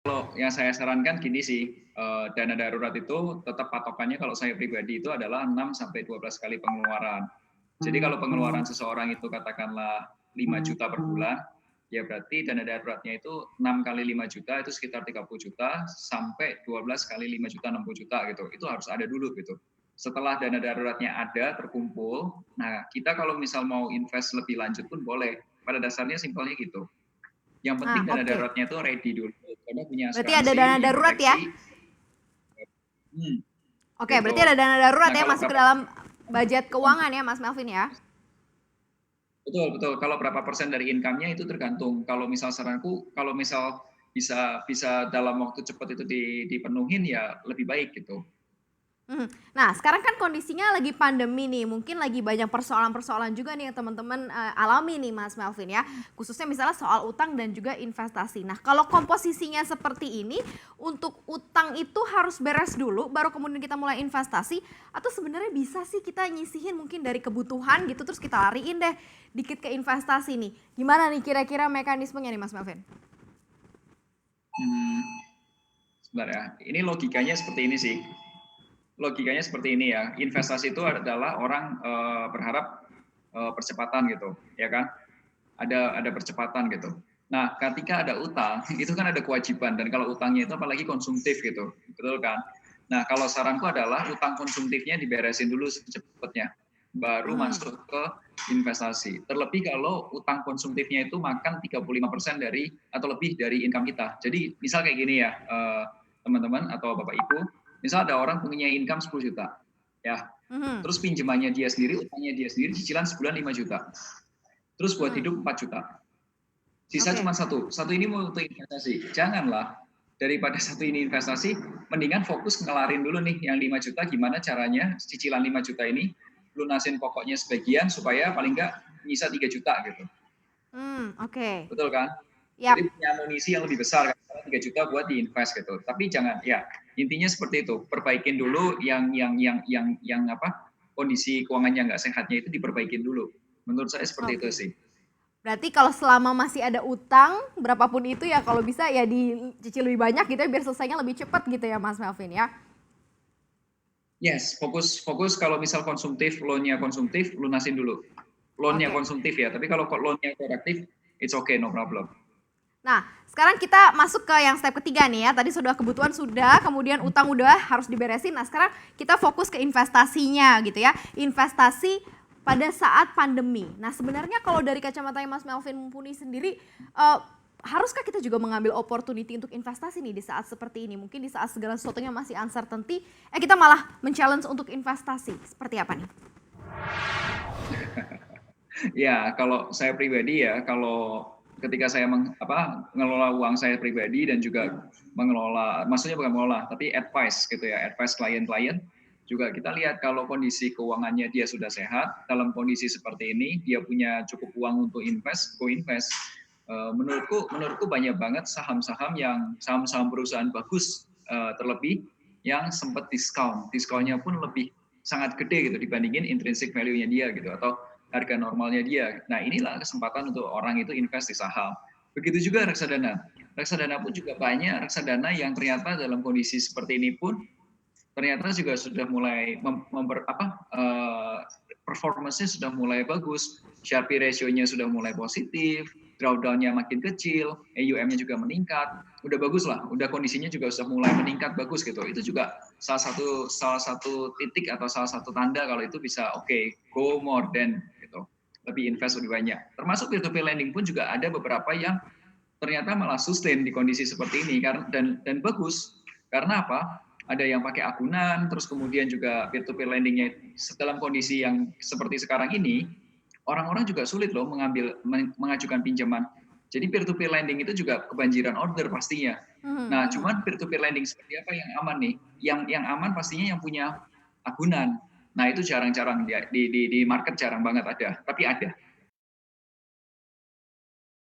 Kalau yang saya sarankan gini sih, dana darurat itu tetap patokannya kalau saya pribadi itu adalah 6 sampai 12 kali pengeluaran. Jadi kalau pengeluaran seseorang itu katakanlah 5 juta per bulan, ya berarti dana daruratnya itu 6 kali 5 juta itu sekitar 30 juta sampai 12 kali 5 juta 60 juta gitu. Itu harus ada dulu gitu. Setelah dana daruratnya ada terkumpul, nah kita kalau misal mau invest lebih lanjut pun boleh. Pada dasarnya simpelnya gitu. Yang penting Nah, dana oke. daruratnya itu ready dulu. Karena punya Berarti ada asuransi, dana punya darurat ya? proteksi. Hmm, Oke, berarti ada gitu. dana darurat Nah ya kalau masuk ke berapa dalam budget keuangan ya, Mas Melvin ya? betul betul kalau berapa persen dari income-nya itu tergantung. Kalau misal saranku, kalau misal bisa bisa dalam waktu cepat itu dipenuhin ya lebih baik gitu. Mhm. Nah, sekarang kan kondisinya lagi pandemi nih, mungkin lagi banyak persoalan-persoalan juga nih yang teman-teman, alami nih Mas Melvin ya, khususnya misalnya soal utang dan juga investasi. Nah, kalau komposisinya seperti ini, untuk utang itu harus beres dulu, baru kemudian kita mulai investasi, atau sebenarnya bisa sih kita nyisihin mungkin dari kebutuhan gitu, terus kita lariin deh dikit ke investasi nih. Gimana nih kira-kira mekanismenya nih Mas Melvin? Hmm, sebentar ya. Ini logikanya seperti ini sih. Logikanya seperti ini ya. Investasi itu adalah orang berharap percepatan gitu, ya kan? Ada percepatan gitu. Nah, ketika ada utang, itu kan ada kewajiban dan kalau utangnya itu apalagi konsumtif gitu, betul kan? Nah, kalau saranku adalah utang konsumtifnya diberesin dulu secepatnya, baru Mhm. masuk ke investasi. Terlebih kalau utang konsumtifnya itu makan 35% dari atau lebih dari income kita. Jadi, misal kayak gini ya, teman-teman atau Bapak Ibu, misal ada orang punya income 10 juta, ya, Mhm. terus pinjamannya dia sendiri, utangnya dia sendiri, cicilan sebulan 5 juta. Terus buat Mhm. hidup 4 juta. Sisa Oke. cuma satu. Satu ini mau untuk investasi. Janganlah daripada satu ini investasi, mendingan fokus ngelarin dulu nih yang 5 juta gimana caranya cicilan 5 juta ini lunasin pokoknya sebagian supaya paling enggak nyisa 3 juta gitu. Oke. Betul kan? Yap. Jadi punya amunisi yang lebih besar kan 3 juta buat diinvest gitu. Tapi jangan ya, intinya seperti itu. Perbaikin dulu yang apa? Kondisi keuangannya nggak sehatnya itu diperbaikin dulu. Menurut saya seperti itu Oke. sih. Berarti kalau selama masih ada utang, berapapun itu ya kalau bisa ya dicicil lebih banyak gitu ya biar selesainya lebih cepat gitu ya Mas Melvin ya? Yes, fokus fokus kalau misal konsumtif, loan-nya konsumtif, lunasin dulu. Loan-nya Oke. konsumtif ya, tapi kalau loan-nya produktif, it's okay, no problem. Nah, sekarang kita masuk ke yang step ketiga nih ya. Tadi sudah kebutuhan sudah, kemudian utang udah harus diberesin. Nah, sekarang kita fokus ke investasinya gitu ya. Investasi pada saat pandemi. Nah, sebenarnya kalau dari kacamata Mas Melvin Mumpuni sendiri, haruskah kita juga mengambil opportunity untuk investasi nih di saat seperti ini? Mungkin di saat segala sesuatunya masih uncertainty, kita malah men-challenge untuk investasi. Seperti apa nih? Ya, kalau saya pribadi ya, kalau ketika saya mengelola uang saya pribadi dan juga mengelola, maksudnya bukan mengelola, tapi advice gitu ya, advice klien-klien, juga kita lihat kalau kondisi keuangannya dia sudah sehat, dalam kondisi seperti ini, dia punya cukup uang untuk invest, go invest. Menurutku banyak banget saham-saham yang saham-saham perusahaan bagus, terlebih yang sempat diskon, diskonnya pun lebih sangat gede gitu dibandingin intrinsic value-nya dia gitu atau harga normalnya dia. Nah, inilah kesempatan untuk orang itu invest di saham. Begitu juga reksadana. Reksadana pun juga banyak reksadana yang ternyata dalam kondisi seperti ini pun ternyata juga sudah mulai performance-nya sudah mulai bagus, Sharpe ratio-nya sudah mulai positif, drawdown-nya makin kecil, AUM-nya juga meningkat, udah bagus lah, udah kondisinya juga sudah mulai meningkat bagus gitu. Itu juga salah satu titik atau salah satu tanda kalau itu bisa go more than gitu, lebih invest lebih banyak. Termasuk peer-to-peer lending pun juga ada beberapa yang ternyata malah sustain di kondisi seperti ini dan bagus. Karena apa? Ada yang pakai agunan, terus kemudian juga peer-to-peer lendingnya dalam kondisi yang seperti sekarang ini, orang-orang juga sulit loh mengajukan pinjaman. Jadi peer-to-peer lending itu juga kebanjiran order pastinya. Mhm, Nah, mhm. cuman peer-to-peer lending seperti apa yang aman nih? Yang aman pastinya yang punya agunan. Nah, itu jarang-jarang di market jarang banget ada, tapi ada.